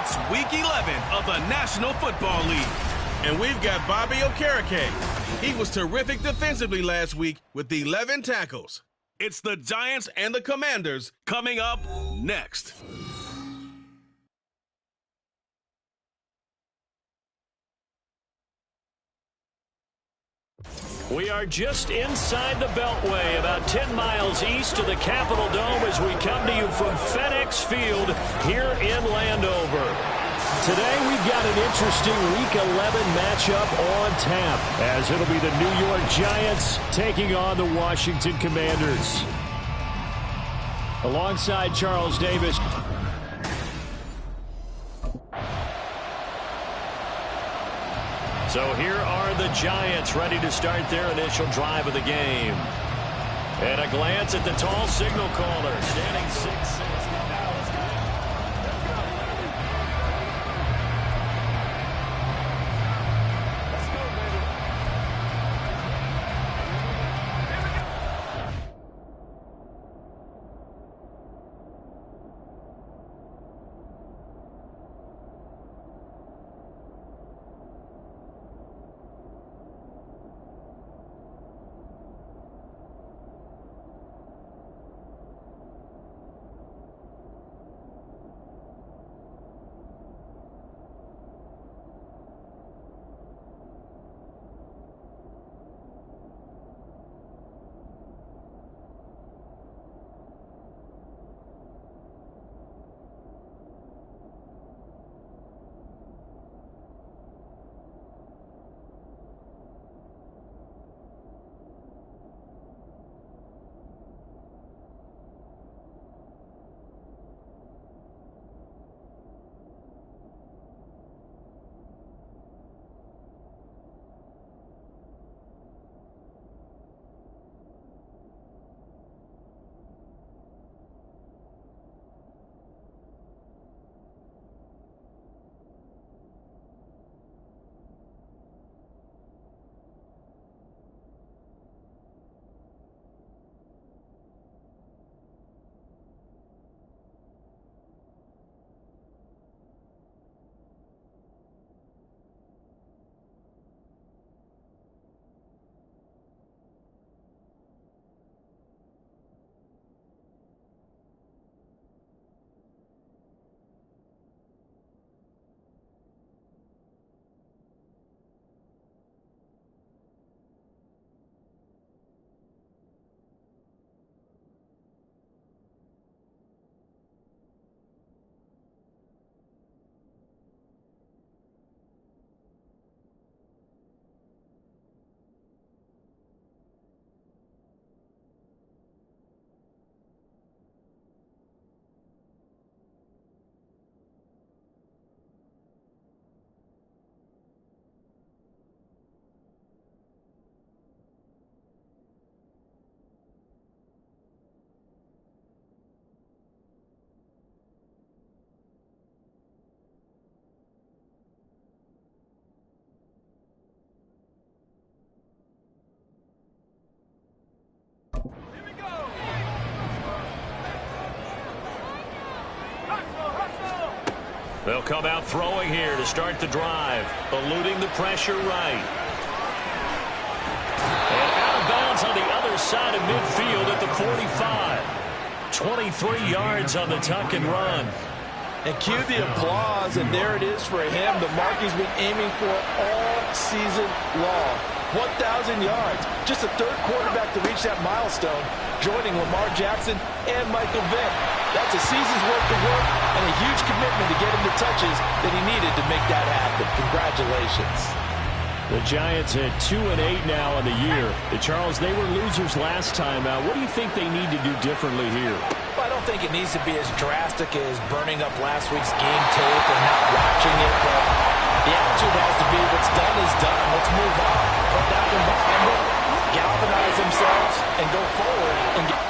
It's Week 11 of the National Football League. And we've got Bobby Okereke. He was terrific defensively last week with 11 tackles. It's the Giants and the Commanders coming up next. We are just inside the Beltway, about 10 miles east of the Capitol Dome as we come to you from FedEx Field here in Landover. Today we've got an interesting Week 11 matchup on tap, as it'll be the New York Giants taking on the Washington Commanders. Alongside Charles Davis. So here are the Giants ready to start their initial drive of the game. And a glance at the tall signal caller, standing 6'6". They'll come out throwing here to start the drive, eluding the pressure right. And out of bounds on the other side of midfield at the 45. 23 yards on the tuck and run. And cue the applause, and there it is for him. The mark he's been aiming for all season long. 1,000 yards. Just a third quarterback to reach that milestone, joining Lamar Jackson and Michael Vick. That's a season's worth of work and a huge commitment to get him the touches that he needed to make that happen. Congratulations. The Giants at 2-8 now on the year. Charles, they were losers last time out. What do you think they need to do differently here? Well, I don't think it needs to be as drastic as burning up last week's game tape or not watching it, but the attitude has to be what's done is done. Let's move on. Put that one behind them, galvanize themselves, and go forward and get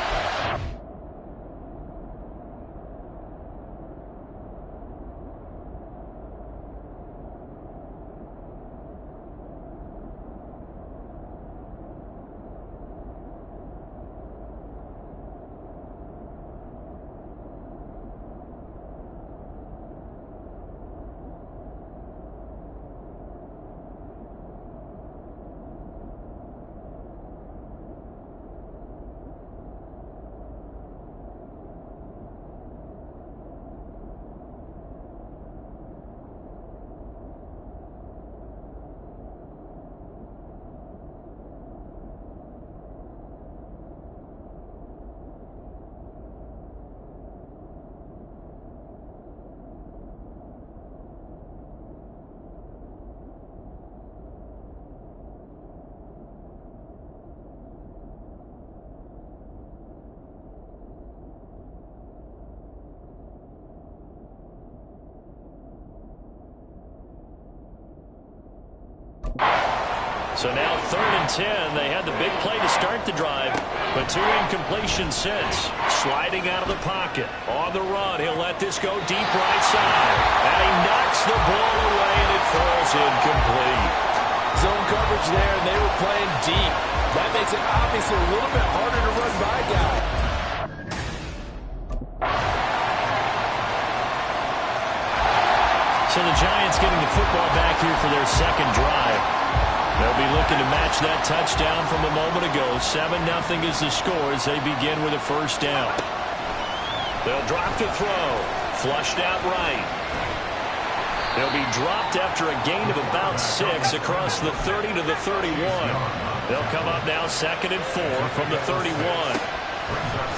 So now 3rd and 10. They had the big play to start the drive, but 2 incompletions since. Sliding out of the pocket. On the run, he'll let this go deep right side. And he knocks the ball away, and it falls incomplete. Zone coverage there, and they were playing deep. That makes it obviously a little bit harder to run by guys. So the Giants getting the football back here for their second drive. They'll be looking to match that touchdown from a moment ago. 7-0 is the score as they begin with a first down. They'll drop to throw. Flushed out right. They'll be dropped after a gain of about 6 across the 30 to the 31. They'll come up now 2nd and 4 from the 31.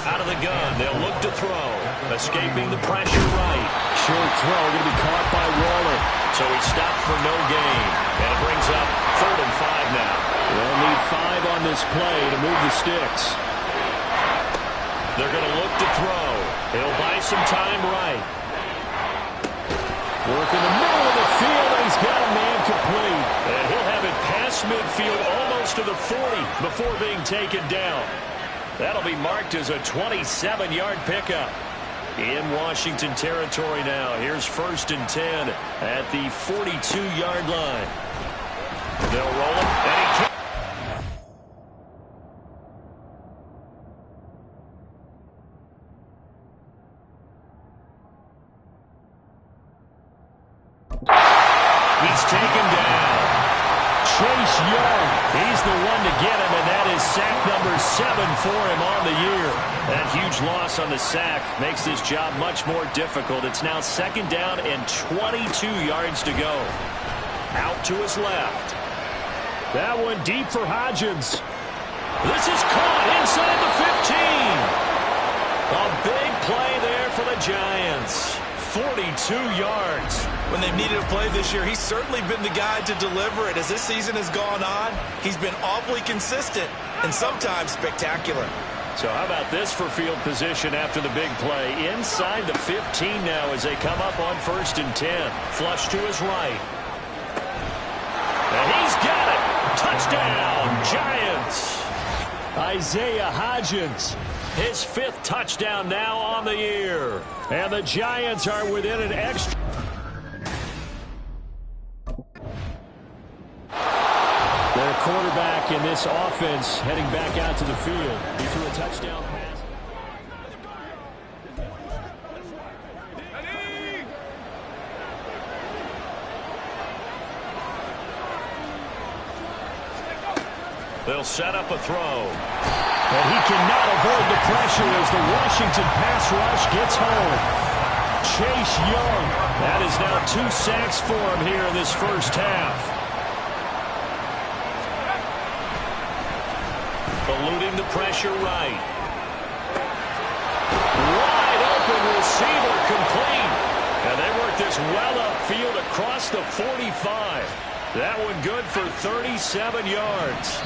Out of the gun, they'll look to throw. Escaping the pressure right. Short throw going to be caught by Waller. So he stopped for no gain. And it brings up 3rd and 5 now. They'll need 5 on this play to move the sticks. They're going to look to throw. He'll buy some time right. Work in the middle of the field, and he's got a man complete. And he'll have it past midfield almost to the 40 before being taken down. That'll be marked as a 27-yard pickup. In Washington territory now. Here's 1st and 10 at the 42-yard line. They'll roll him, and he can't. He's taken down. Chase Young, he's the one to get him, and that is sack number 7 for him on the year. That huge loss on the sack makes this job much more difficult. It's now 2nd down and 22 yards to go. Out to his left. That one deep for Hodgins. This is caught inside the 15. A big play there for the Giants. 42 yards. When they've needed a play this year, he's certainly been the guy to deliver it. As this season has gone on, he's been awfully consistent and sometimes spectacular. So how about this for field position after the big play? Inside the 15 now as they come up on 1st and 10. Flush to his right. And he's got it. Touchdown, Giants. Isaiah Hodgins. His 5th touchdown now on the year. And the Giants are within an extra. Their quarterback in this offense heading back out to the field. He threw a touchdown pass. They'll set up a throw. And he cannot avoid the pressure as the Washington pass rush gets home. Chase Young. That is now 2 sacks for him here in this first half. Eluding the pressure right. Wide open receiver complete. And they work this well upfield across the 45. That one good for 37 yards.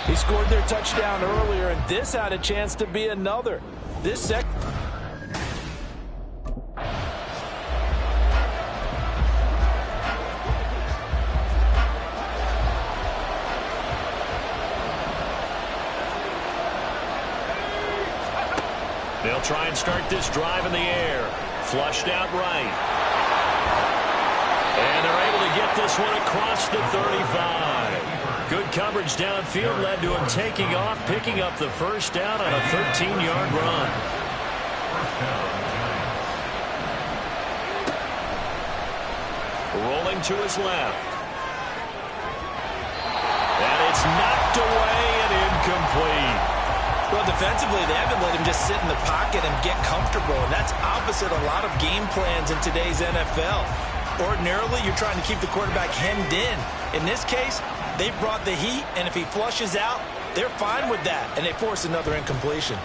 He scored their touchdown earlier, and this had a chance to be another. This They'll try and start this drive in the air. Flushed out right. And they're able to get this one across the 35. Good coverage downfield led to him taking off, picking up the first down on a 13-yard run. Rolling to his left. And it's knocked away and incomplete. Well, defensively, they haven't let him just sit in the pocket and get comfortable, and that's opposite a lot of game plans in today's NFL. Ordinarily, you're trying to keep the quarterback hemmed in. In this case, they brought the heat, and if he flushes out, they're fine with that, and they force another incompletion.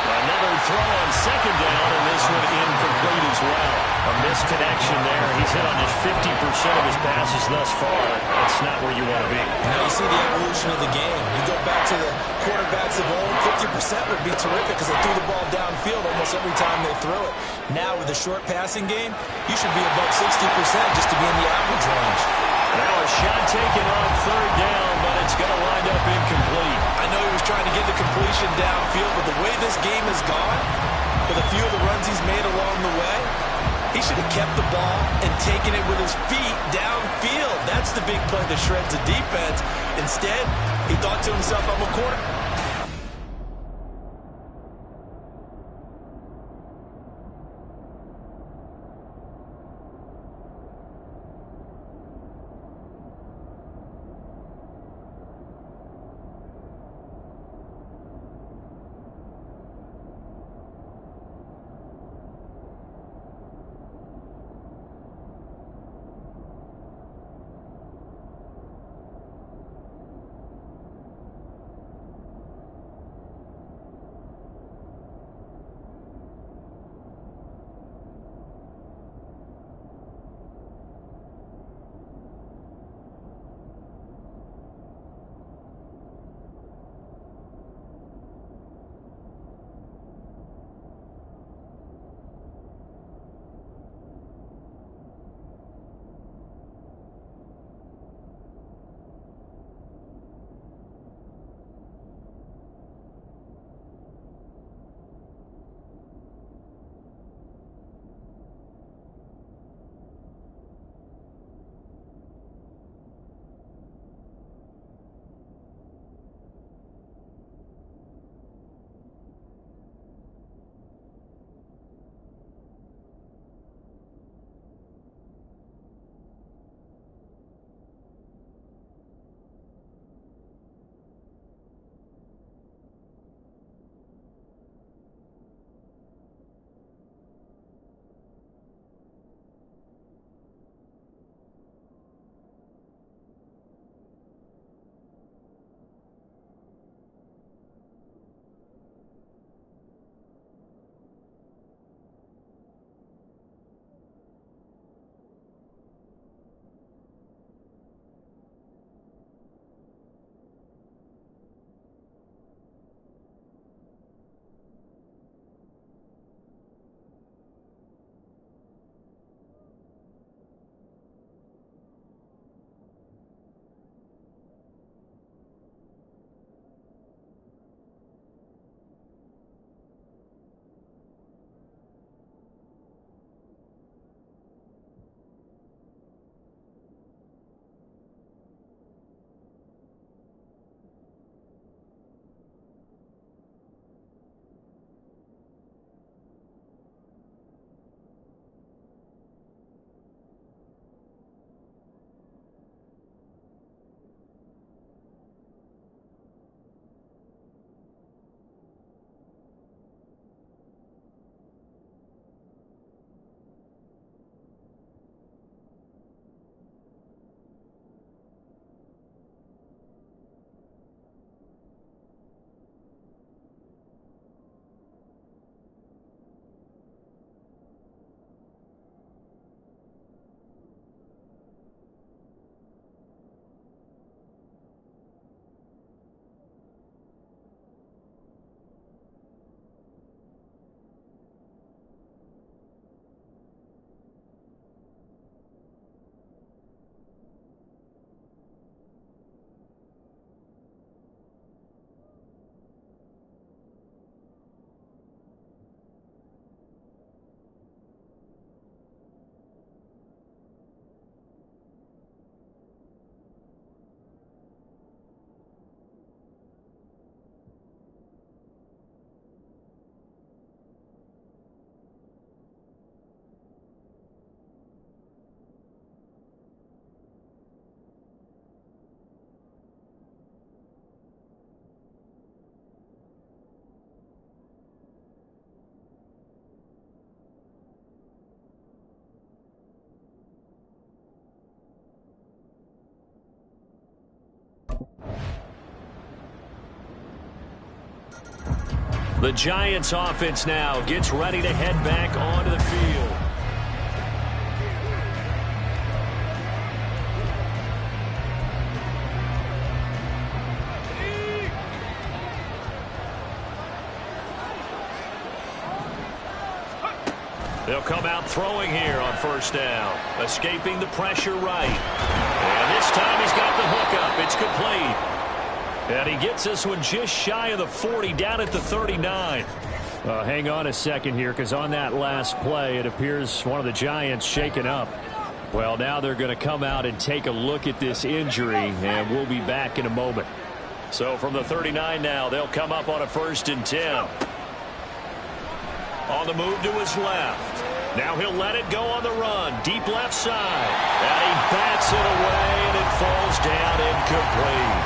Another throw on 2nd down, and this one incomplete as well. A missed connection there. He's hit on just 50% of his passes thus far. That's not where you want to be. Now you see the evolution of the game. You go back to the quarterbacks of old, 50% would be terrific because they threw the ball downfield almost every time they threw it. Now with a short passing game, you should be above 60% just to be in the average range. Now a shot taken on third down, but it's going to wind up incomplete. I know he was trying to get the completion downfield, but the way this game has gone, with a few of the runs he's made along the way, he should have kept the ball and taken it with his feet downfield. That's the big play that shreds the defense. Instead, he thought to himself, I'm a quarter. The Giants offense now gets ready to head back onto the field. They'll come out throwing here on first down. Escaping the pressure right. And this time he's got the hook up. It's complete. And he gets this one just shy of the 40, down at the 39. Hang on a second here, because on that last play, it appears one of the Giants shaken up. Well, now they're going to come out and take a look at this injury, and we'll be back in a moment. So from the 39 now, they'll come up on a 1st and 10. On the move to his left. Now he'll let it go on the run. Deep left side. And he bats it away, and it falls down incomplete.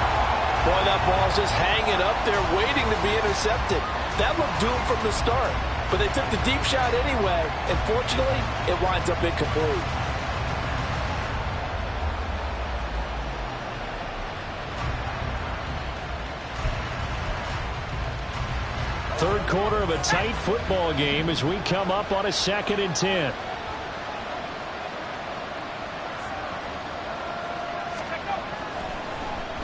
Boy, that ball's just hanging up there, waiting to be intercepted. That looked doomed from the start. But they took the deep shot anyway, and fortunately, it winds up incomplete. Third quarter of a tight football game as we come up on a 2nd and 10.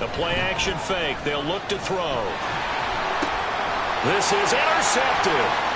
The play action fake. They'll look to throw. This is intercepted.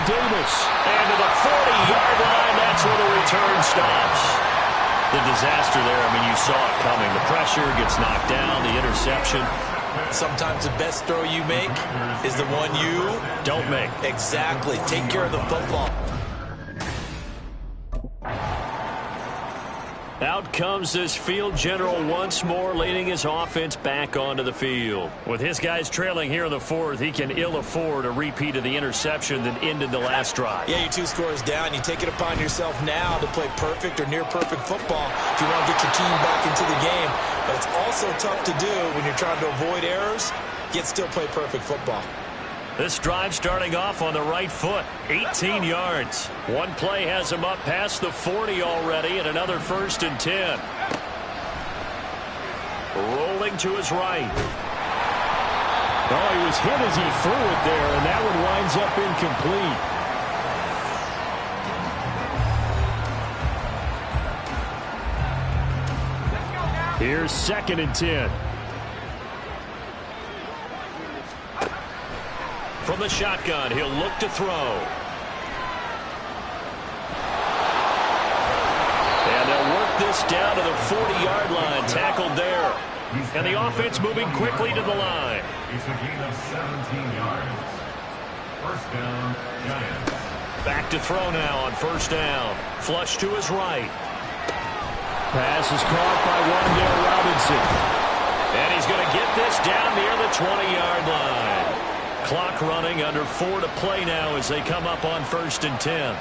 Davis, and to the 40-yard line, that's where the return stops. The disaster there, I mean, you saw it coming. The pressure gets knocked down, the interception. Sometimes the best throw you make is the one you don't make. Exactly. Take care of the football. Out comes this field general once more, leading his offense back onto the field. With his guys trailing here in the 4th, he can ill afford a repeat of the interception that ended the last drive. Yeah, you're 2 scores down. You take it upon yourself now to play perfect or near perfect football if you want to get your team back into the game. But it's also tough to do when you're trying to avoid errors, yet still play perfect football. This drive starting off on the right foot, 18 yards. One play has him up past the 40 already, and another 1st and 10. Rolling to his right. Oh, he was hit as he threw it there, and that one winds up incomplete. Here's 2nd and 10. From the shotgun, he'll look to throw. And they'll work this down to the 40-yard line, tackled there. And the offense moving quickly to the line. It's a gain of 17 yards. First down, Giants. Back to throw now on first down. Flush to his right. Pass is caught by Wan'Dale Robinson. And he's going to get this down near the 20-yard line. Clock running, under 4 to play now as they come up on 1st and 10.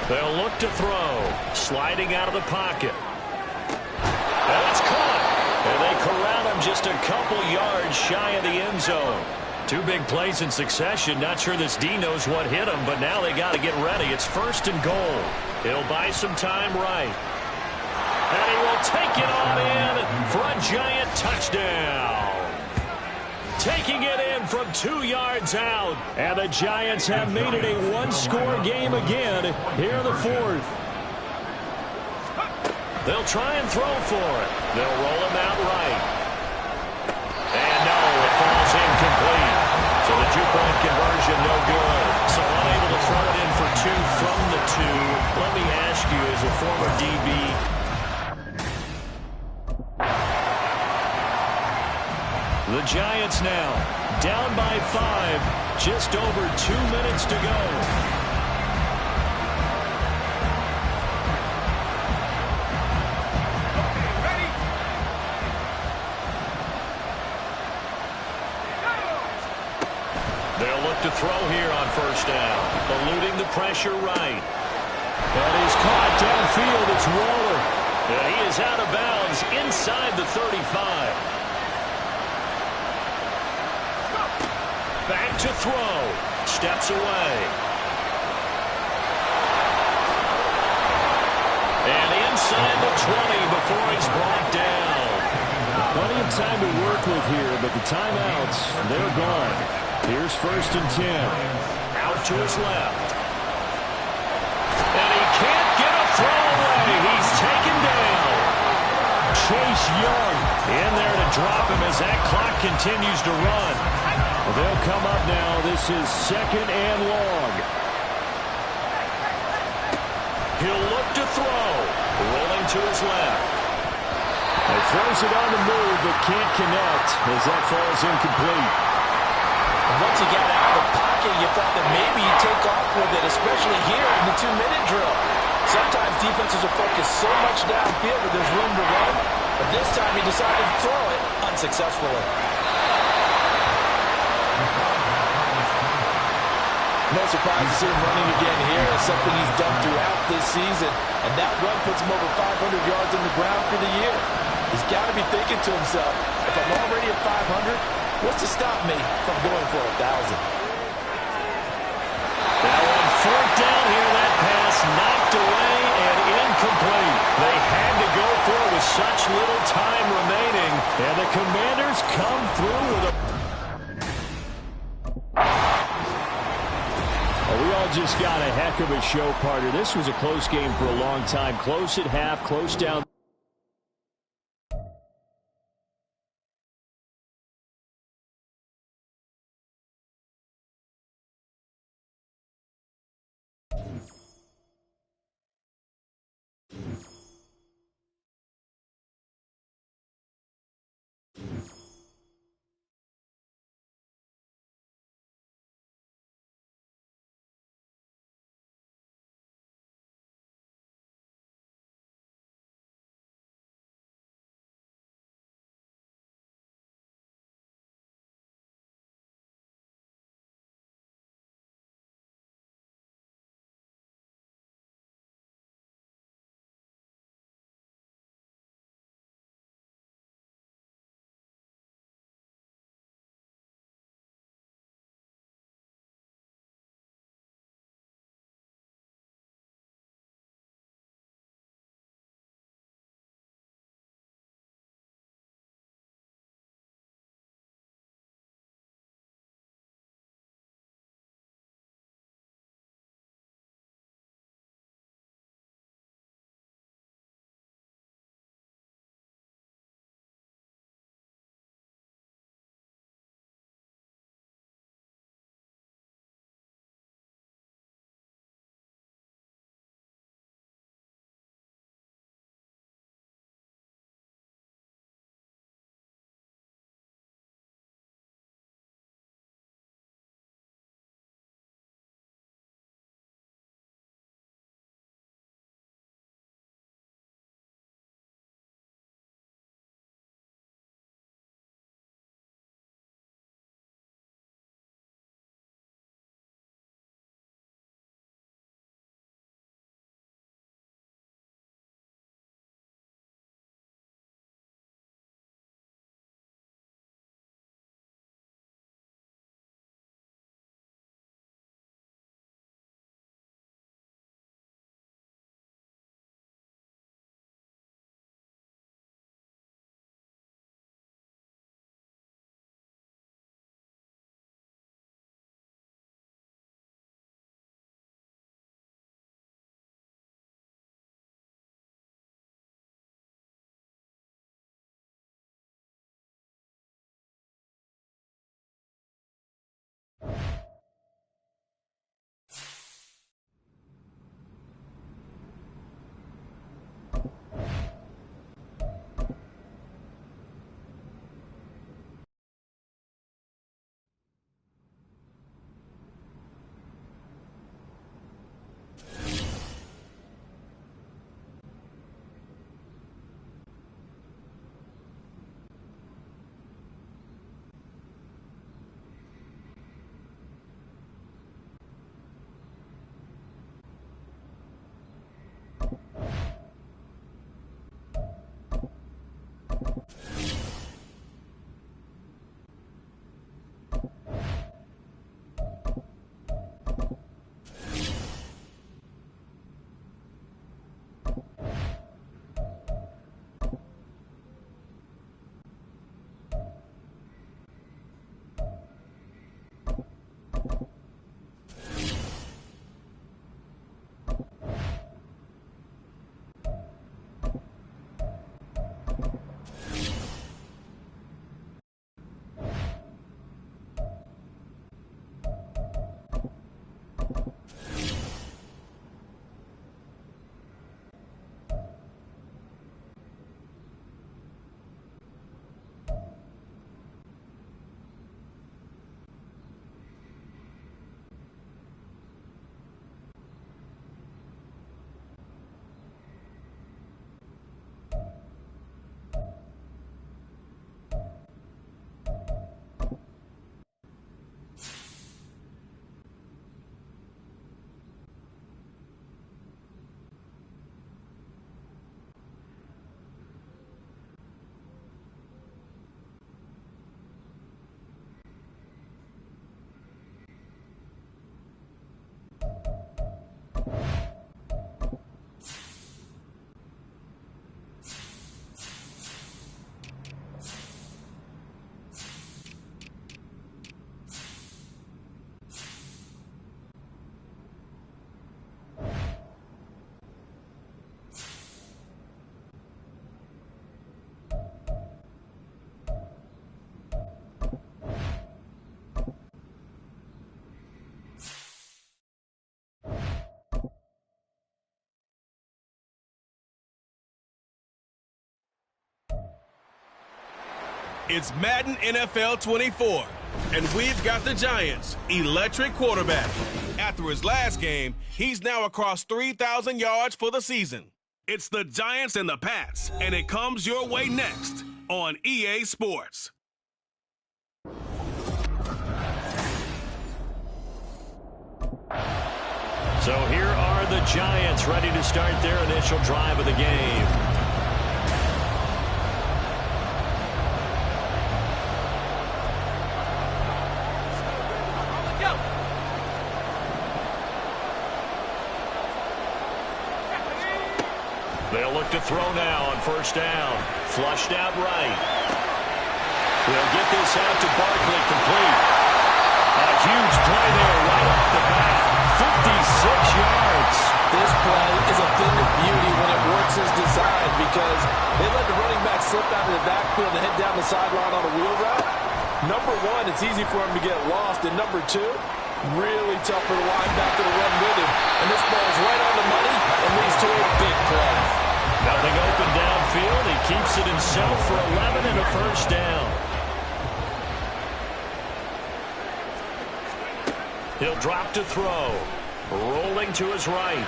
They'll look to throw. Sliding out of the pocket. And it's caught. And they corral him just a couple yards shy of the end zone. Two big plays in succession. Not sure this D knows what hit him, but now they got to get ready. It's 1st and goal. He'll buy some time right. And he will take it on in for a giant touchdown. Taking it in from 2 yards out. And the Giants have made it a one-score game again here in the 4th. They'll try and throw for it. They'll roll him out right. And no, it falls incomplete. So the 2-point conversion, no good. So unable to throw it in for 2 from the 2. Let me ask you, as a former DB, the Giants now down by 5, just over 2 minutes to go. They'll look to throw here on 1st down, eluding the pressure right. And he's caught downfield. It's Waller. And he is out of bounds inside the 35. Back to throw. Steps away. And inside the 20 before he's brought down. Plenty of time to work with here, but the timeouts, they're gone. Here's 1st and 10. Out to his left. And he can't get a throw away. He's taken down. Chase Young in there to drop him as that clock continues to run. Well, they'll come up now. This is 2nd and long. He'll look to throw. Rolling to his left. He throws it on the move, but can't connect as that falls incomplete. Once he got out of the pocket, you thought that maybe he'd take off with it, especially here in the 2-minute drill. Sometimes defenses will focus so much downfield that there's room to run, but this time he decided to throw it unsuccessfully. No surprise to see him running again here. It's something he's done throughout this season, and that run puts him over 500 yards on the ground for the year. He's got to be thinking to himself, if I'm already at 500, what's to stop me from going for 1,000? Now on 4th down here, that pass knocked away and incomplete. They had to go for it with such little time remaining. And the Commanders come through with a... We all just got a heck of a show, partner. This was a close game for a long time. Close at half, close down. It's Madden NFL 24, and we've got the Giants' electric quarterback. After his last game, he's now across 3,000 yards for the season. It's the Giants and the Pats, and it comes your way next on EA Sports. So here are the Giants ready to start their initial drive of the game. They'll look to throw now on first down. Flushed out right. They'll get this out to Barkley, complete. A huge play there right off the bat. 56 yards. This play is a thing of beauty when it works as designed because they let the running back slip out of the backfield and head down the sideline on a wheel route. Number one, it's easy for him to get lost. And number two, really tough for the linebacker to run with him. And this ball is right on the money and leads to a big play. Nothing open downfield. He keeps it himself for 11 and a first down. He'll drop to throw. Rolling to his right.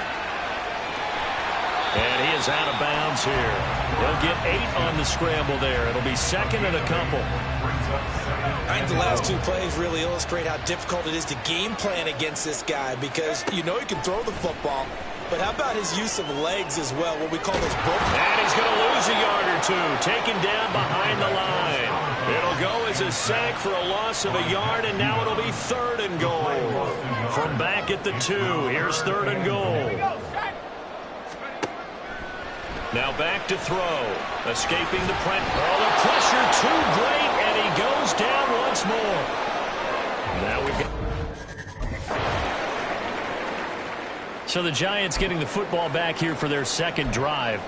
And he is out of bounds here. He'll get 8 on the scramble there. It'll be second and a couple. I think the last two plays really illustrate how difficult it is to game plan against this guy because you know he can throw the football, but how about his use of legs as well, what we call those book. And he's going to lose a yard or two, taken down behind the line. It'll go as a sack for a loss of a yard, and now it'll be 3rd and goal. From back at the 2, here's 3rd and goal. Now back to throw. Escaping the pressure. Oh, the pressure too great, and he goes down once more. Now we've got... So the Giants getting the football back here for their second drive.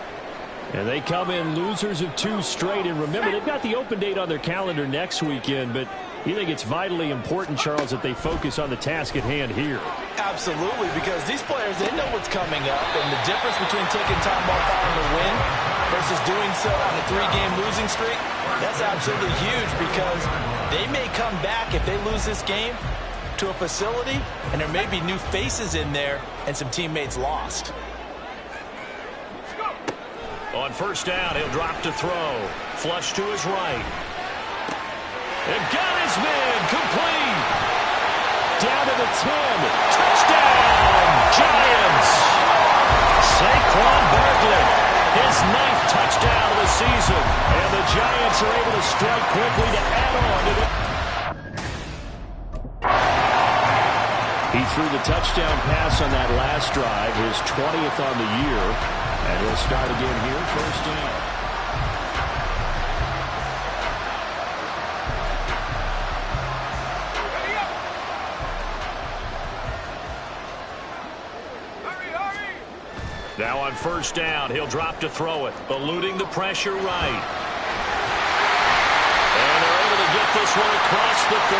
And they come in losers of 2 straight. And remember, they've got the open date on their calendar next weekend, but you think it's vitally important, Charles, that they focus on the task at hand here? Absolutely, because these players, they know what's coming up, and the difference between taking time off on the win versus doing so on a 3-game losing streak, that's absolutely huge because they may come back if they lose this game to a facility, and there may be new faces in there and some teammates lost. On first down, he'll drop to throw. Flush to his right. And got his man, complete. Down to the 10. Touchdown, Giants. Saquon Barkley, his 9th touchdown of the season. And the Giants are able to strike quickly to add on to the... He threw the touchdown pass on that last drive, his 20th on the year. And he'll start again here, first down. Now on first down, he'll drop to throw it, eluding the pressure right. And they're able to get this one across the 35.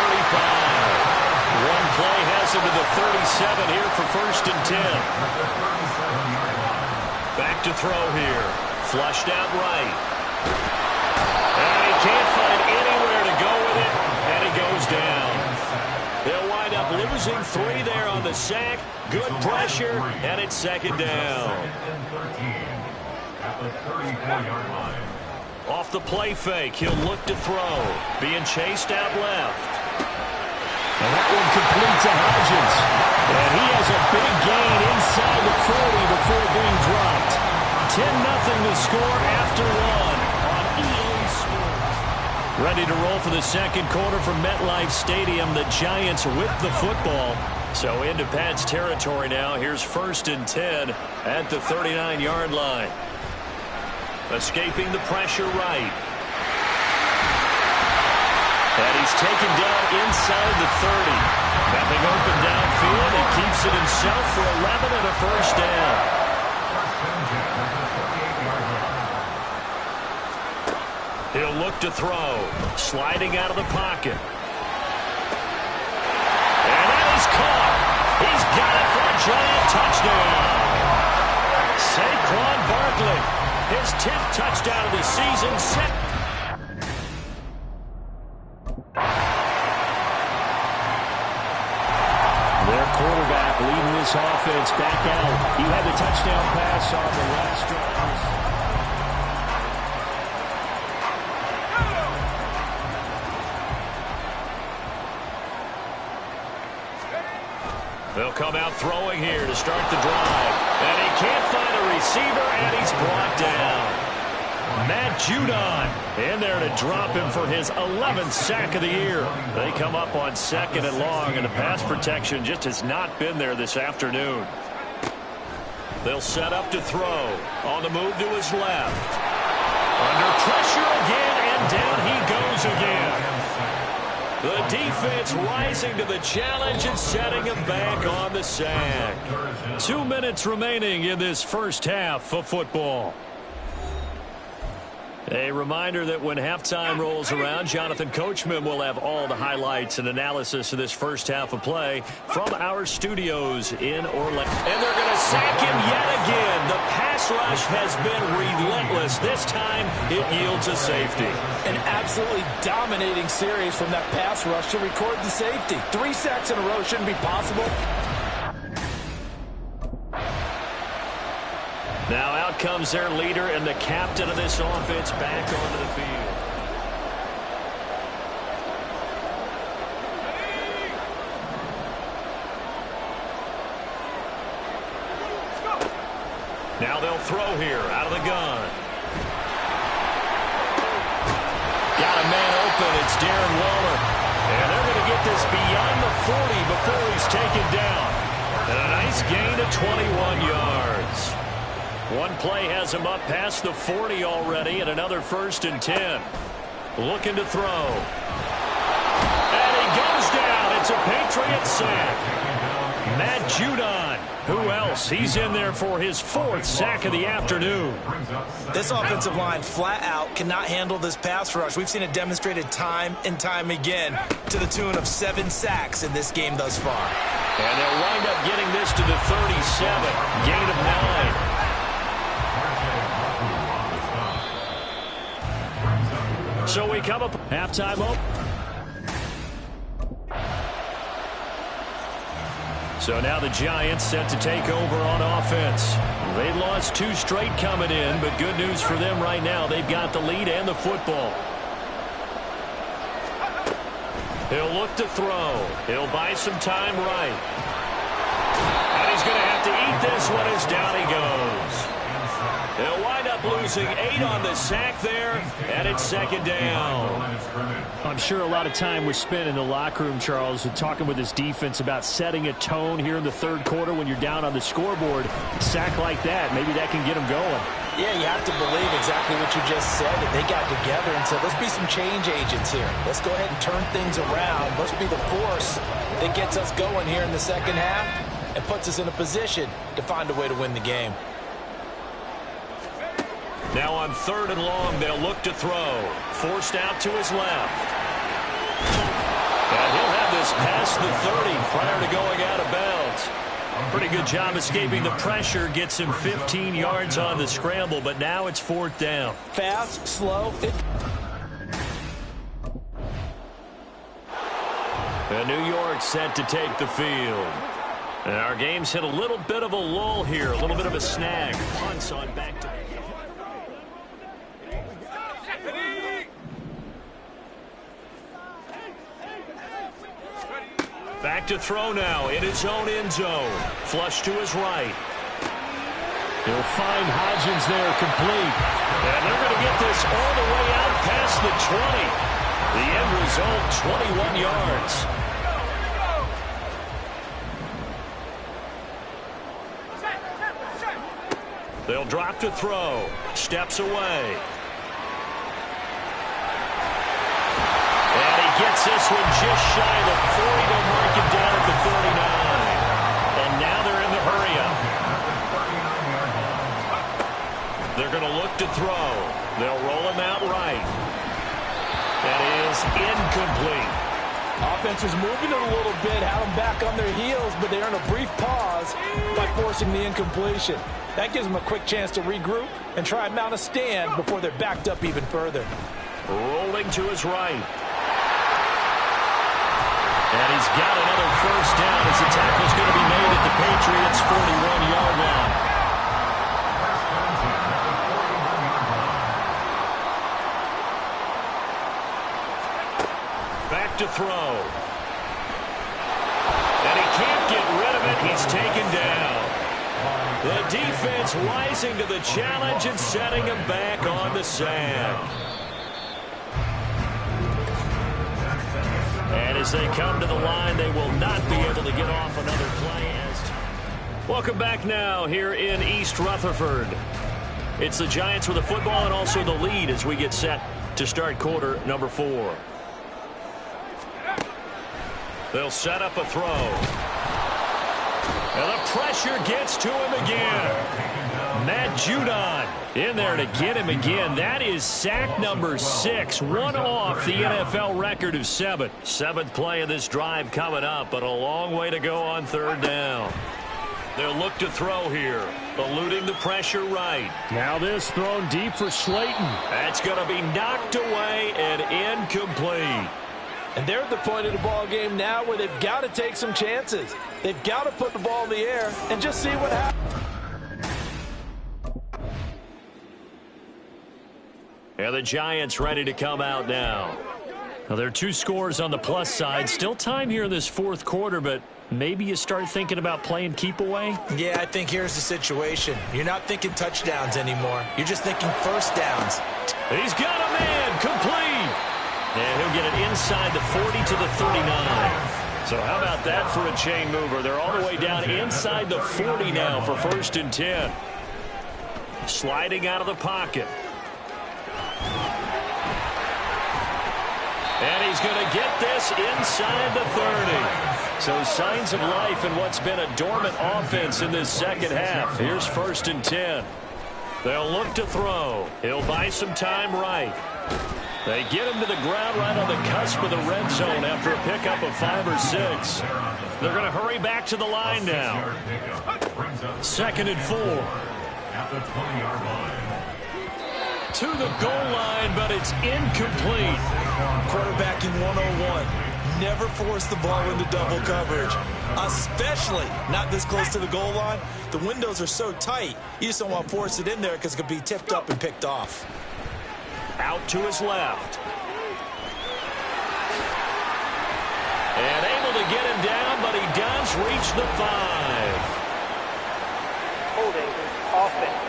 One play has him to the 37 here for first and 10. Back to throw here. Flushed out right. And he can't find anywhere to go with it, and he goes down. They'll wind up losing 3 there on the sack. Good pressure, and it's second down. Off the play fake, he'll look to throw. Being chased out left. And that one complete to Hodgins. And he has a big gain inside the 40 before being dropped. 10-0 the score after 1 on EA Sports. Ready to roll for the second quarter from MetLife Stadium. The Giants with the football. So into Pat's territory now. Here's first and 10 at the 39-yard line. Escaping the pressure right. And he's taken down inside the 30. Nothing open downfield. He keeps it himself for 11 and a first down. He'll look to throw. Sliding out of the pocket. And that is caught. He's got it for a giant touchdown. Saquon Barkley, his 10th touchdown of the season. this offense back out. He had the touchdown pass on the last drive. They'll come out throwing here to start the drive. And he can't find a receiver, and he's brought down. Matt Judon in there to drop him for his 11th sack of the year. They come up on 2nd and long, and the pass protection just has not been there this afternoon. They'll set up to throw. On the move to his left. Under pressure again, and down he goes again. The defense rising to the challenge and setting him back on the sack. 2 minutes remaining in this first half of football. A reminder that when halftime rolls around, Jonathan Coachman will have all the highlights and analysis of this first half of play from our studios in Orlando. And they're going to sack him yet again. The pass rush has been relentless. This time it yields a safety. An absolutely dominating series from that pass rush to record the safety. 3 sacks in a row shouldn't be possible. Now out comes their leader and the captain of this offense back onto the field. Now they'll throw here out of the gun. Got a man open. It's Darren Waller. And they're going to get this beyond the 40 before he's taken down. And a nice gain of 21 yards. One play has him up past the 40 already, and another 1st and 10. Looking to throw. And he goes down. It's a Patriot sack. Matt Judon. Who else? He's in there for his 4th sack of the afternoon. This offensive line flat out cannot handle this pass rush. We've seen it demonstrated time and time again to the tune of 7 sacks in this game thus far. And they'll wind up getting this to the 37. Gain of 9. So we come up halftime open. So now the Giants set to take over on offense. They lost 2 straight coming in, but good news for them right now. They've got the lead and the football. He'll look to throw. He'll buy some time right. And he's going to have to eat this one as down he goes. They'll wind up losing 8 on the sack there, and it's 2nd down. I'm sure a lot of time was spent in the locker room, Charles, talking with his defense about setting a tone here in the 3rd quarter when you're down on the scoreboard. A sack like that, maybe that can get them going. Yeah, you have to believe exactly what you just said, that they got together and said, let's be some change agents here. Let's go ahead and turn things around. Let's be the force that gets us going here in the 2nd half and puts us in a position to find a way to win the game. Now on 3rd and long, they'll look to throw. Forced out to his left. And he'll have this past the 30 prior to going out of bounds. Pretty good job escaping the pressure. Gets him 15 yards on the scramble, but now it's 4th down. Fast, slow. And New York set to take the field. And our game's hit a little bit of a lull here, a little bit of a snag. Punts on back to back to throw now in his own end zone. Flush to his right. He'll find Hodgins there complete. And they're going to get this all the way out past the 20. The end result, 21 yards. They'll drop to throw. Steps away. And he gets this one just shy of the 40. They'll mark him down at the 39. And now they're in the hurry-up. They're going to look to throw. They'll roll him out right. That is incomplete. Offense was moving it a little bit, had them back on their heels, but they earn a brief pause by forcing the incompletion. That gives them a quick chance to regroup and try and mount a stand before they're backed up even further. Rolling to his right. And he's got another first down as the tackle's going to be made at the Patriots' 41-yard line. Back to throw. And he can't get rid of it. He's taken down. The defense rising to the challenge and setting him back on the sack. And as they come to the line, they will not be able to get off another play. Welcome back now here in East Rutherford. It's the Giants with the football and also the lead as we get set to start quarter number 4. They'll set up a throw. And the pressure gets to him again. Matt Judon in there to get him again. That is sack number 6, one off the NFL record of 7. 7th play of this drive coming up, but a long way to go on 3rd down. They'll look to throw here, eluding the pressure right. Now this thrown deep for Slayton. That's going to be knocked away and incomplete. And they're at the point of the ball game now where they've got to take some chances. They've got to put the ball in the air and just see what happens. And the Giants ready to come out now. Now there are 2 scores on the plus side. Still time here in this 4th quarter, but maybe you start thinking about playing keep away? Yeah, I think here's the situation. You're not thinking touchdowns anymore. You're just thinking first downs. He's got a man complete. And he'll get it inside the 40 to the 39. So how about that for a chain mover? They're all the way down inside the 40 now for 1st and 10. Sliding out of the pocket. And he's going to get this inside the 30. So signs of life in what's been a dormant offense in this second half. Here's 1st and 10. They'll look to throw. He'll buy some time right. They get him to the ground right on the cusp of the red zone after a pickup of 5 or 6. They're going to hurry back to the line now. 2nd and 4. At the 20-yard line. To the goal line, but it's incomplete. Quarterbacking 101. Never force the ball into double coverage, especially not this close to the goal line. The windows are so tight, you just don't want to force it in there because it could be tipped up and picked off. Out to his left. And able to get him down, but he does reach the 5. Holding offense.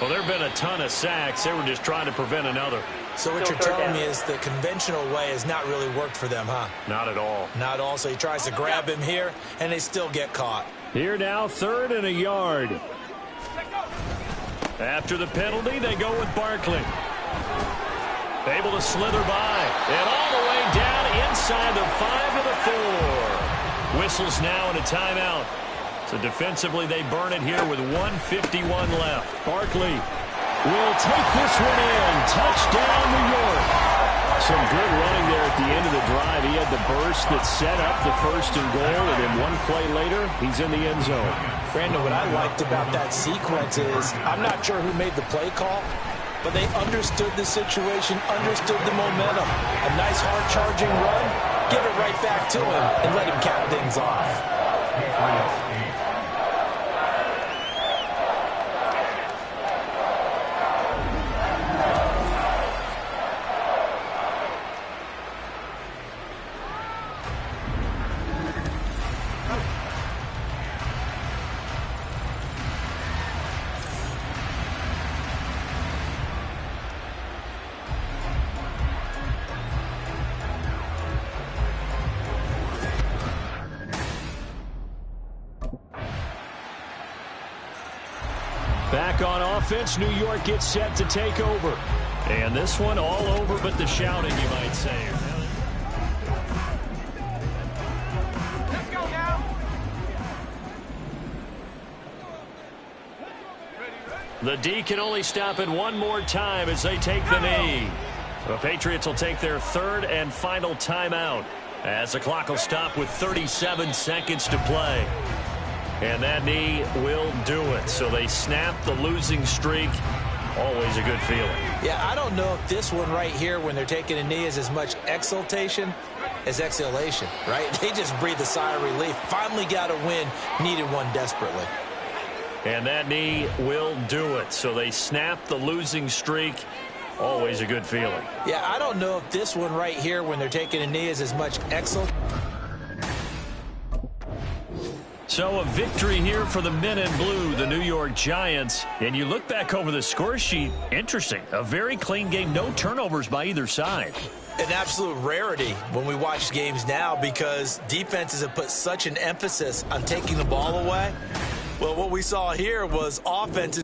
Well, there have been a ton of sacks. They were just trying to prevent another. So what you're telling me is the conventional way has not really worked for them, huh? Not at all. Not all. So he tries to grab him here, and they still get caught. Here now, 3rd and a yard. After the penalty, they go with Barkley. Able to slither by. And all the way down inside the 5 to the 4. Whistles now and a timeout. So defensively, they burn it here with 1:51 left. Barkley will take this one in. Touchdown, New York. Some good running there at the end of the drive. He had the burst that set up the 1st and goal, and then one play later, he's in the end zone. Brandon, what I liked about that sequence is I'm not sure who made the play call, but they understood the situation, understood the momentum. A nice hard-charging run, give it right back to him, and let him cap things off. Back on offense, New York gets set to take over. And this one all over but the shouting, you might say. Let's go now. The D can only stop it one more time as they take the knee. The Patriots will take their 3rd and final timeout as the clock will stop with 37 seconds to play. And that knee will do it. So they snap the losing streak always a good feeling. Yeah, I don't know if this one right here when they're taking a knee is as much exultation as exhalation, right? They just breathe a sigh of relief. Finally got a win, needed one desperately. And that knee will do it. So they snap the losing streak. Always a good feeling. Yeah, I don't know if this one right here when they're taking a knee is as much exultation. So a victory here for the men in blue, the New York Giants. And you look back over the score sheet, interesting. A very clean game, no turnovers by either side. An absolute rarity when we watch games now because defenses have put such an emphasis on taking the ball away. Well, what we saw here was offenses.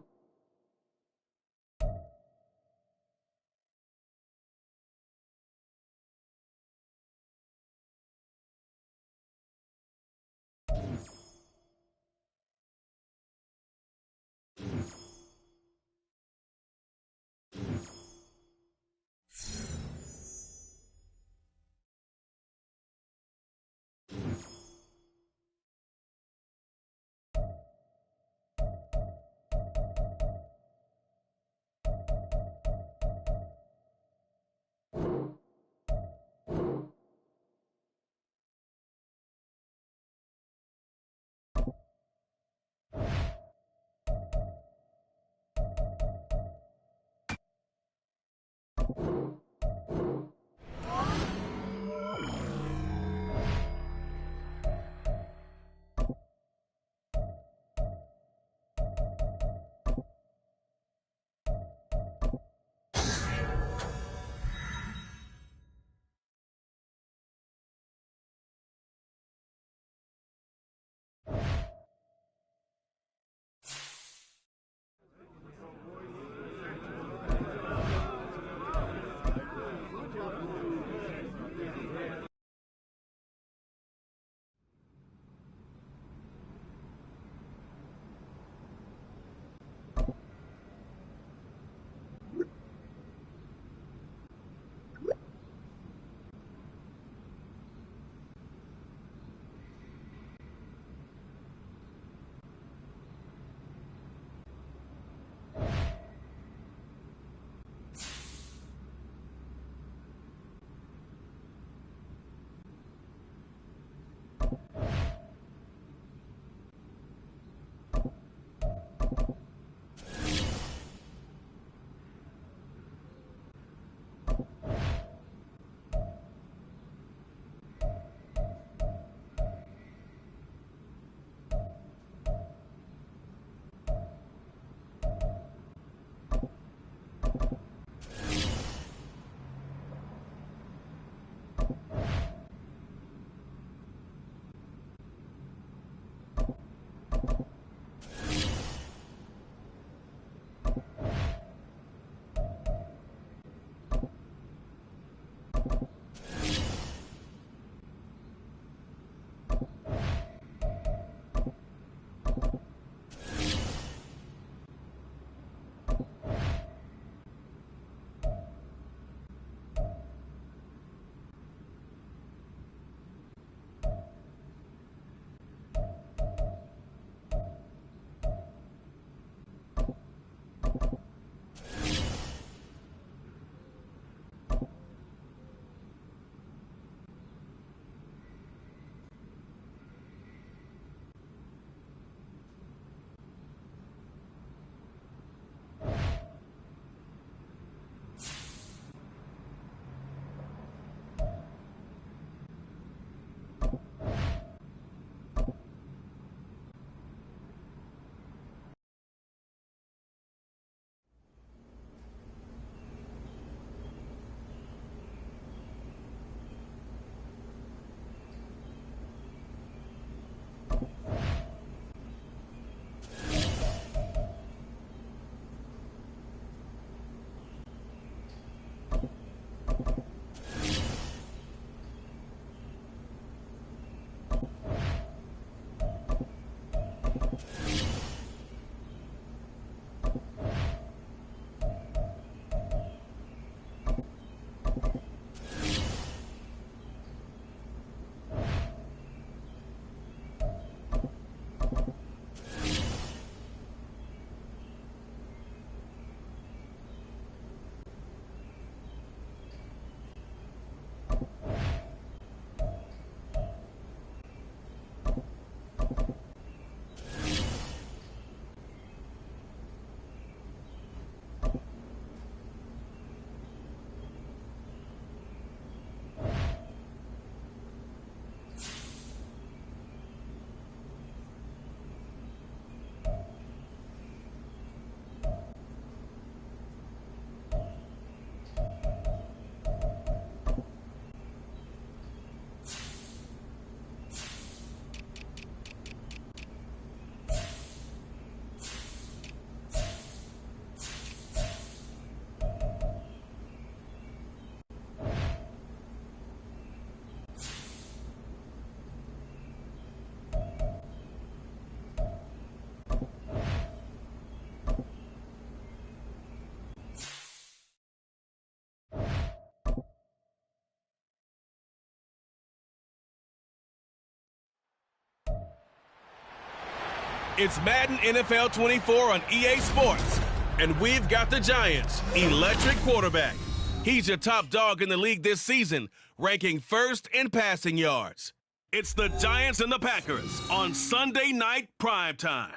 It's Madden NFL 24 on EA Sports, and we've got the Giants' electric quarterback. He's your top dog in the league this season, ranking first in passing yards. It's the Giants and the Packers on Sunday night primetime.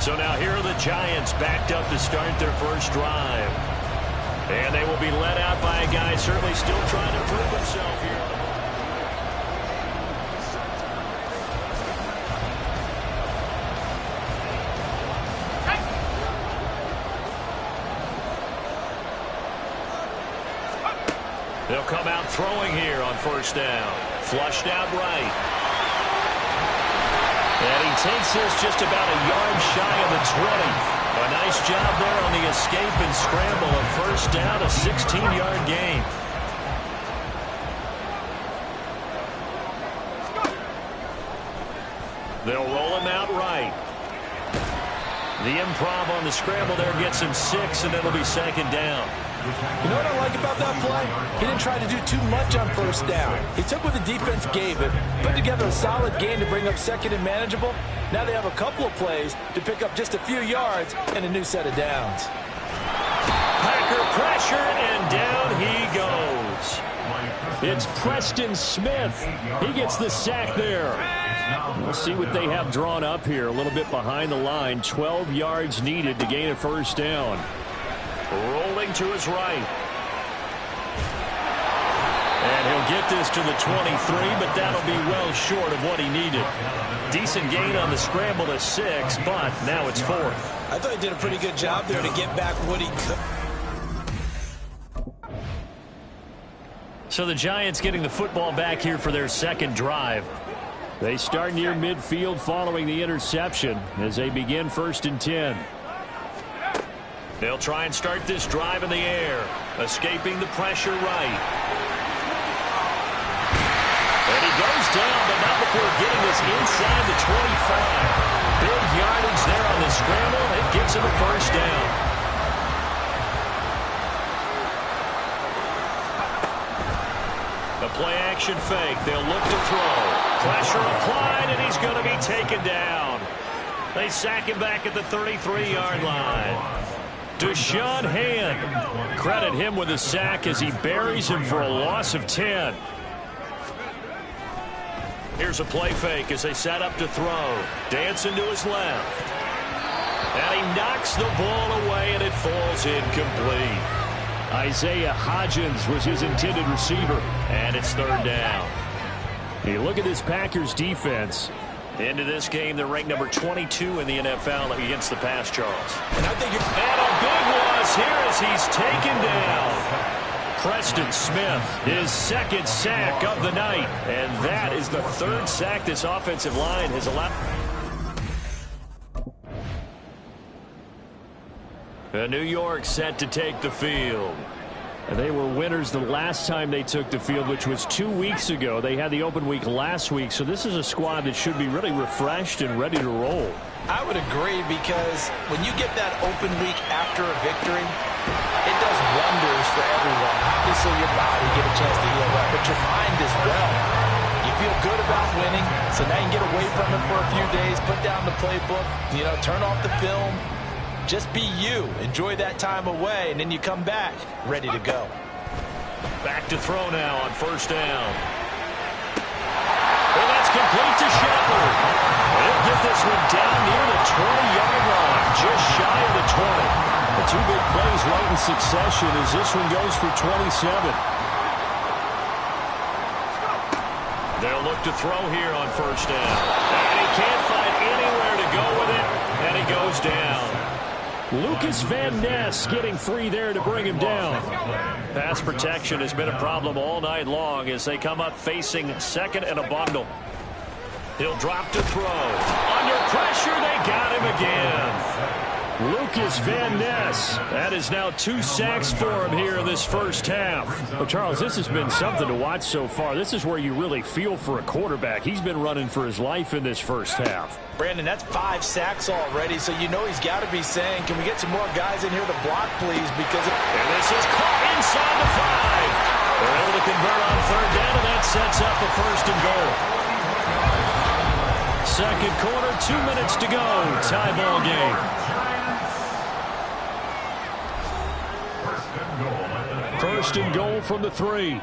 So now here are the Giants backed up to start their first drive. And they will be led out by a guy certainly still trying to prove himself here. They'll come out throwing here on first down. Flushed out right. And he takes this just about a yard shy of the 20. A nice job there on the escape and scramble. A first down, a 16-yard gain. They'll roll him out right. The improv on the scramble there gets him 6, and it'll be second down. You know what I like about that play? He didn't try to do too much on first down. He took what the defense gave him, put together a solid gain to bring up second and manageable. Now they have a couple of plays to pick up just a few yards and a new set of downs. Packer pressure, and down he goes. It's Preston Smith. He gets the sack there. We'll see what they have drawn up here. A little bit behind the line. 12 yards needed to gain a first down. Rolling to his right. And he'll get this to the 23, but that'll be well short of what he needed. Decent gain on the scramble to 6, but now it's 4th. I thought he did a pretty good job there to get back what he could. So the Giants getting the football back here for their second drive. They start near midfield following the interception as they begin 1st and 10. They'll try and start this drive in the air, escaping the pressure right. And he goes down, but not before getting this inside the 25. Big yardage there on the scramble. It gets him a first down. The play action fake. They'll look to throw. Pressure applied, and he's going to be taken down. They sack him back at the 33-yard line. Deshaun Hand. Credit him with a sack as he buries him for a loss of 10. Here's a play fake as they set up to throw. Dancing to his left. And he knocks the ball away, and it falls incomplete. Isaiah Hodgins was his intended receiver, and it's 3rd down. You look at this Packers defense. Into this game, they're ranked number 22 in the NFL against the pass, Charles. And I think and a big loss here as he's taken down. Preston Smith, his 2nd sack of the night. And that is the 3rd sack this offensive line has allowed. New York set to take the field. They were winners the last time they took the field, which was 2 weeks ago. They had the open week last week, so this is a squad that should be really refreshed and ready to roll. I would agree, because when you get that open week after a victory, it does wonders for everyone. Obviously, your body get a chance to heal up, but your mind as well. You feel good about winning, so now you can get away from it for a few days, put down the playbook, turn off the film. Just be you. Enjoy that time away, and then you come back ready to go. Back to throw now on first down. And that's complete to Shepard. They'll get this one down near the 20-yard line, just shy of the 20. The 2 big plays right in succession as this one goes for 27. They'll look to throw here on first down. And he can't find anywhere to go with it, and he goes down. Lucas Van Ness getting free there to bring him down. Pass protection has been a problem all night long as they come up facing 2nd and a bundle. He'll drop to throw. Under pressure, they got him again. Lucas Van Ness. That is now 2 sacks for him here in this first half. Well, Charles, this has been something to watch so far. This is where you really feel for a quarterback. He's been running for his life in this first half. Brandon, that's 5 sacks already, so you know he's got to be saying, can we get some more guys in here to block, please? Because and this is caught inside the 5. They're able to convert on third down, and that sets up a first and goal. Second quarter, 2 minutes to go. Tie ball game. First and goal from the 3.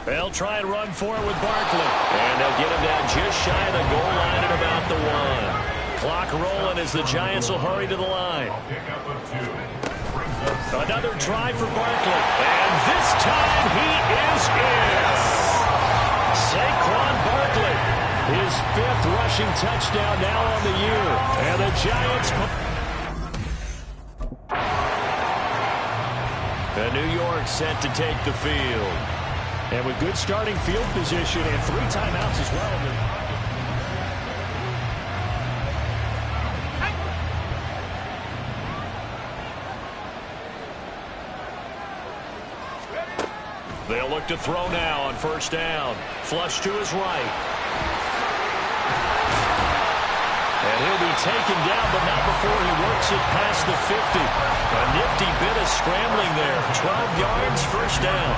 They'll try and run for it with Barkley. And they'll get him down just shy of the goal line at about the 1. Clock rolling as the Giants will hurry to the line. Another try for Barkley. And this time he is in. Saquon Barkley, his 5th rushing touchdown now on the year. And the Giants... The New York set to take the field. And with good starting field position and 3 timeouts as well. They'll look to throw now on first down. Flush to his right. And he'll be taken down, but not before he works it past the 50. A nifty bit of scrambling there. 12 yards, first down.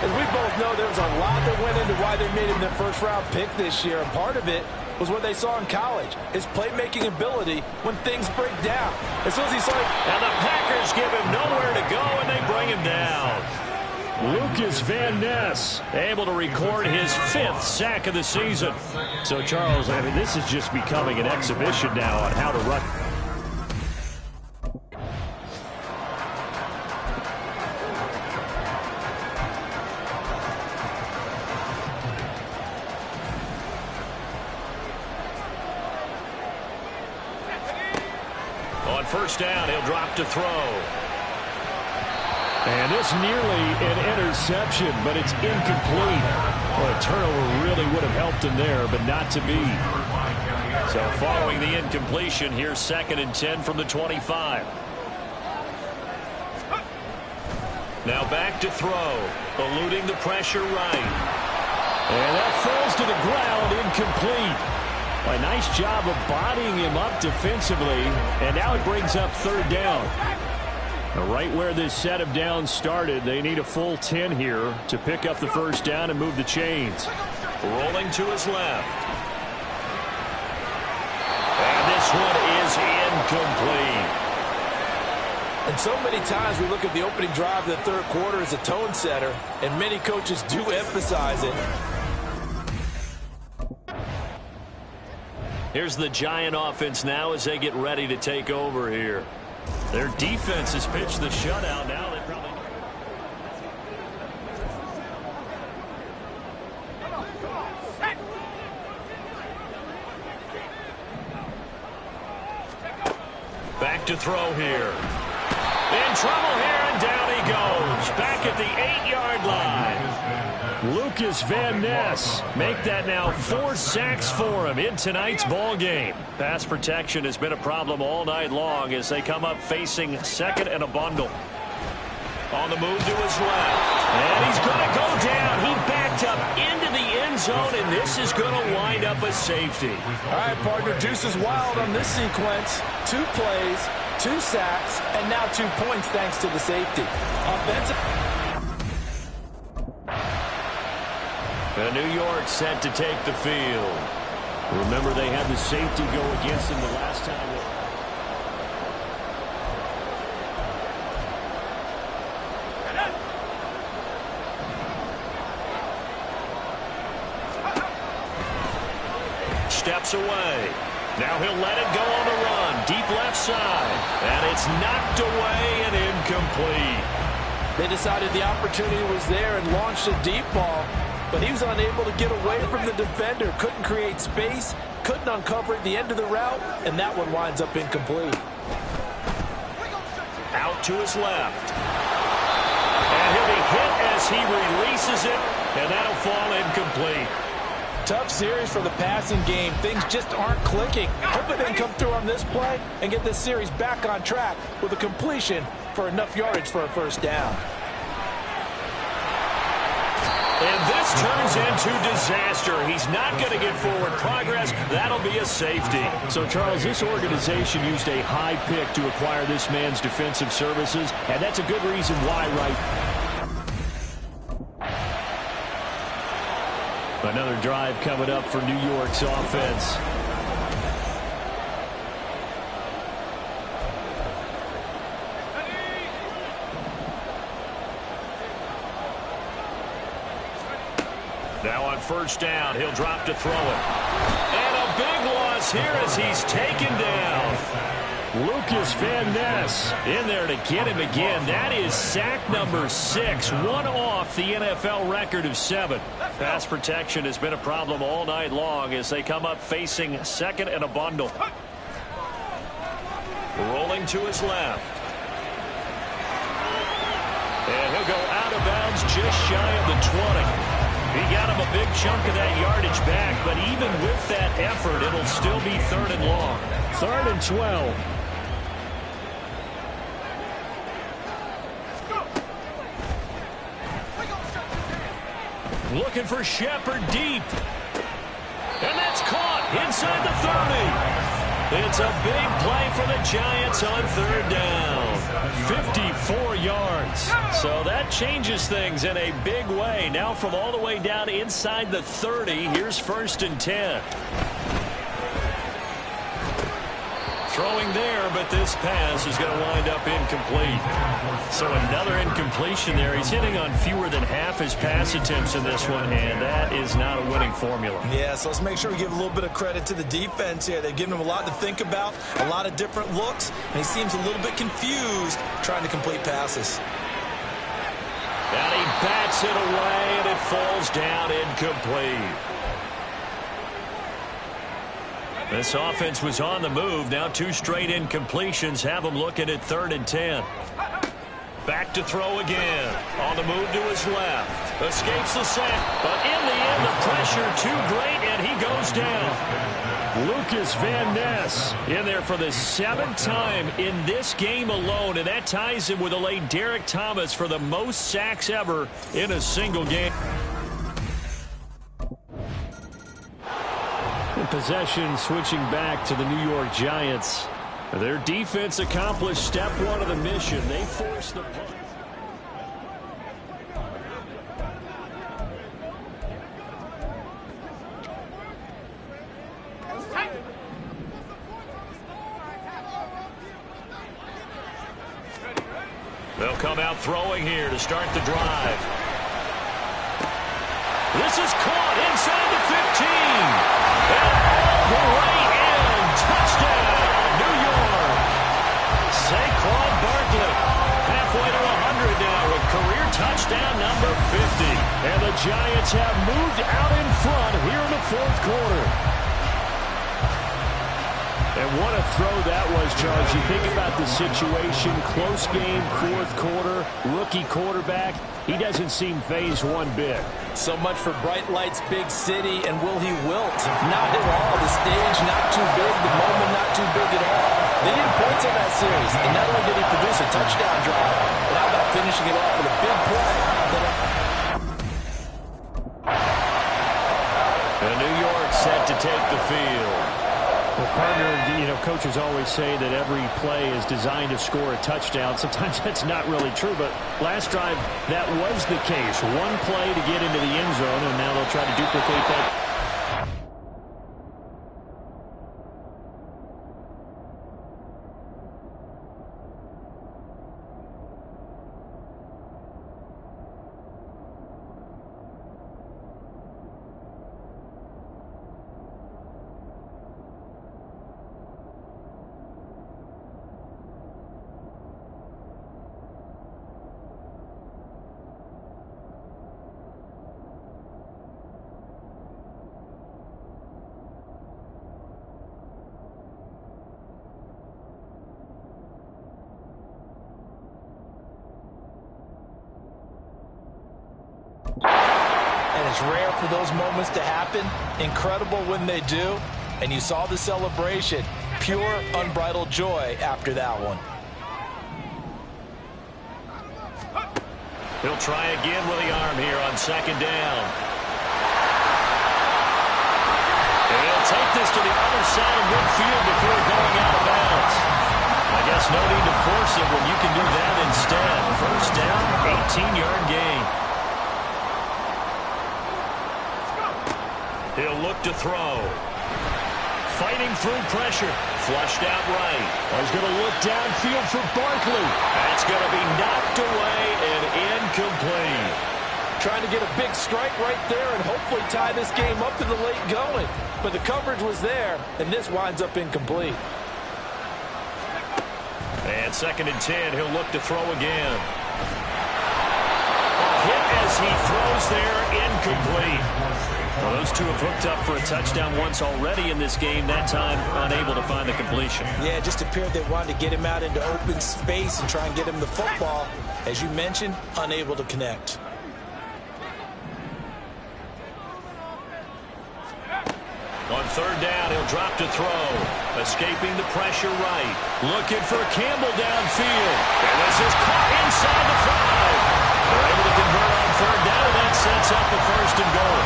As we both know, there was a lot that went into why they made him their first-round pick this year, and part of it was what they saw in college, his playmaking ability when things break down. As soon as he saw it, and the Packers give him nowhere to go, and they bring him down. Lucas Van Ness able to record his 5th sack of the season. So, Charles, I mean, this is just becoming an exhibition now on how to run. On first down, he'll drop to throw. And it's nearly an interception, but it's incomplete. Well, a turnover really would have helped him there, but not to be. So following the incompletion, here's 2nd and 10 from the 25. Now back to throw, eluding the pressure right. And that falls to the ground, incomplete. A nice job of bodying him up defensively, and now it brings up third down. Right where this set of downs started, they need a full 10 here to pick up the first down and move the chains. Rolling to his left. And this one is incomplete. And so many times we look at the opening drive of the third quarter as a tone setter, and many coaches do emphasize it. Here's the Giant offense now as they get ready to take over here. Their defense has pitched the shutout. Now they probably... Back to throw here. In trouble here, and down he goes. Back at the 8-yard line. Lucas Van Ness make that now 4 sacks for him in tonight's ball game. Pass protection has been a problem all night long as they come up facing 2nd and a bundle. On the move to his left. And he's going to go down. He backed up into the end zone, and this is going to wind up a safety. All right, partner, deuce is wild on this sequence. 2 plays, 2 sacks, and now 2 points thanks to the safety. Offensive. The New York set to take the field. Remember, they had the safety go against them the last time. Steps away. Now he'll let it go on the run. Deep left side. And it's knocked away and incomplete. They decided the opportunity was there and launched a deep ball, but he was unable to get away from the defender. Couldn't create space, couldn't uncover at the end of the route, and that one winds up incomplete. Out to his left. And he'll be hit as he releases it, and that'll fall incomplete. Tough series for the passing game. Things just aren't clicking. Hoping they can come through on this play and get this series back on track with a completion for enough yardage for a first down. And this turns into disaster. He's not going to get forward progress. That'll be a safety. So, Charles, this organization used a high pick to acquire this man's defensive services, and that's a good reason why, right? Another drive coming up for New York's offense. Now on first down, he'll drop to throw it. And a big loss here as he's taken down. Lucas Van Ness in there to get him again. That is sack number 6, one off the NFL record of 7. Pass protection has been a problem all night long as they come up facing second and a bundle. Rolling to his left. And he'll go out of bounds just shy of the 20. He got him a big chunk of that yardage back, but even with that effort, it'll still be 3rd and long. 3rd and 12. Looking for Shepard deep. And that's caught inside the 30. It's a big play for the Giants on 3rd down. 54 yards. So that changes things in a big way. Now from all the way down inside the 30, here's 1st and 10. Throwing there, but this pass is going to wind up incomplete. So another incompletion there. He's hitting on fewer than half his pass attempts in this one, and that is not a winning formula. Yeah, so let's make sure we give a little bit of credit to the defense here. They've given him a lot to think about, a lot of different looks, and he seems a little bit confused trying to complete passes. And he bats it away, and it falls down incomplete. This offense was on the move. Now 2 straight incompletions have him looking at 3rd and 10. Back to throw again. On the move to his left. Escapes the sack. But in the end, the pressure too great, and he goes down. Lucas Van Ness in there for the 7th time in this game alone, and that ties him with the late Derek Thomas for the most sacks ever in a single game. Possession switching back to the New York Giants. Their defense accomplished step 1 of the mission. They forced the punt. They'll come out throwing here to start the drive. This is caught inside the 15. And all the way in. Touchdown, New York. Saquon Barkley halfway to 100 now with career touchdown number 50. And the Giants have moved out in front here in the 4th quarter. And what a throw that was, Charles. You think about the situation, close game, 4th quarter, rookie quarterback. He doesn't seem phased one bit. So much for bright lights, big city, and will he wilt? Not at all. The stage not too big, the moment not too big at all. They needed points on that series, and not only did he produce a touchdown drive, but how about finishing it off with a big play? And New York set to take the field. Well, partner, coaches always say that every play is designed to score a touchdown. Sometimes that's not really true, but last drive, that was the case. One play to get into the end zone, and now they'll try to duplicate that. And it's rare for those moments to happen. Incredible when they do. And you saw the celebration. Pure, unbridled joy after that one. He'll try again with the arm here on second down. And he'll take this to the other side of midfield before going out of bounds. I guess no need to force it when you can do that instead. First down, 18-yard gain. He'll look to throw. Fighting through pressure. Flushed out right. He's going to look downfield for Barkley. That's going to be knocked away and incomplete. Trying to get a big strike right there and hopefully tie this game up in the late going. But the coverage was there, and this winds up incomplete. And second and 10, he'll look to throw again. Hit as he throws there, incomplete. Well, those two have hooked up for a touchdown once already in this game, that time unable to find the completion. Yeah, it just appeared they wanted to get him out into open space and try and get him the football. As you mentioned, unable to connect. On third down, he'll drop to throw. Escaping the pressure right. Looking for Campbell downfield. And this is caught inside the 5. They're able to convert on third down, and that sets up the first and goal.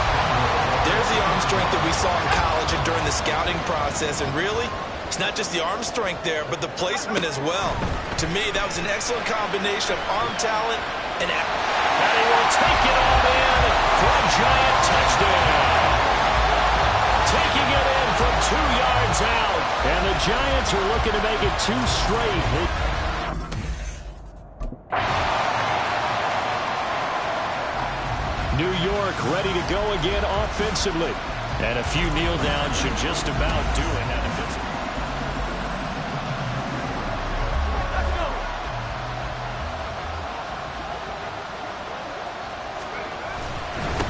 There's the arm strength that we saw in college and during the scouting process. And really, it's not just the arm strength there, but the placement as well. To me, that was an excellent combination of arm talent and... And he will take it all in for a giant touchdown. Taking it in from 2 yards out. And the Giants are looking to make it 2 straight. New York ready to go again offensively. And a few kneel downs should just about do it.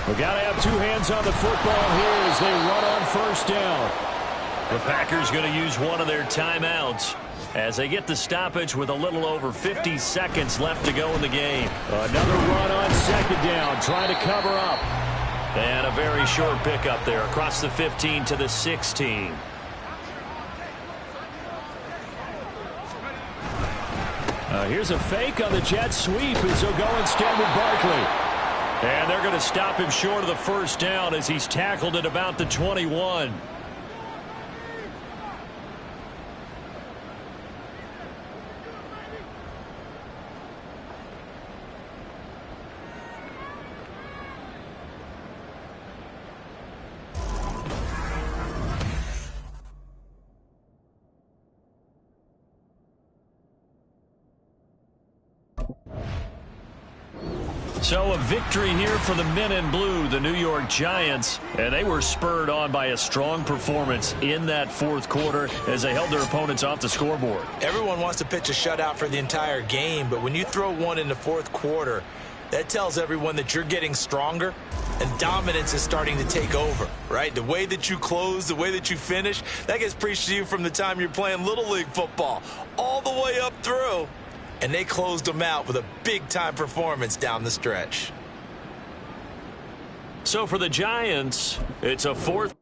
We got to have 2 hands on the football here as they run on first down. The Packers going to use one of their timeouts as they get the stoppage with a little over 50 seconds left to go in the game. Another run on second down, trying to cover up. And a very short pickup there across the 15 to the 16. Here's a fake on the jet sweep as he'll go instead with Barkley. And they're going to stop him short of the first down as he's tackled at about the 21. So a victory here for the men in blue, the New York Giants, and they were spurred on by a strong performance in that fourth quarter as they held their opponents off the scoreboard. Everyone wants to pitch a shutout for the entire game, but when you throw one in the fourth quarter, that tells everyone that you're getting stronger and dominance is starting to take over, right? The way that you close, the way that you finish, that gets preached to you from the time you're playing Little League football all the way up through. And they closed them out with a big-time performance down the stretch. So for the Giants, it's a fourth.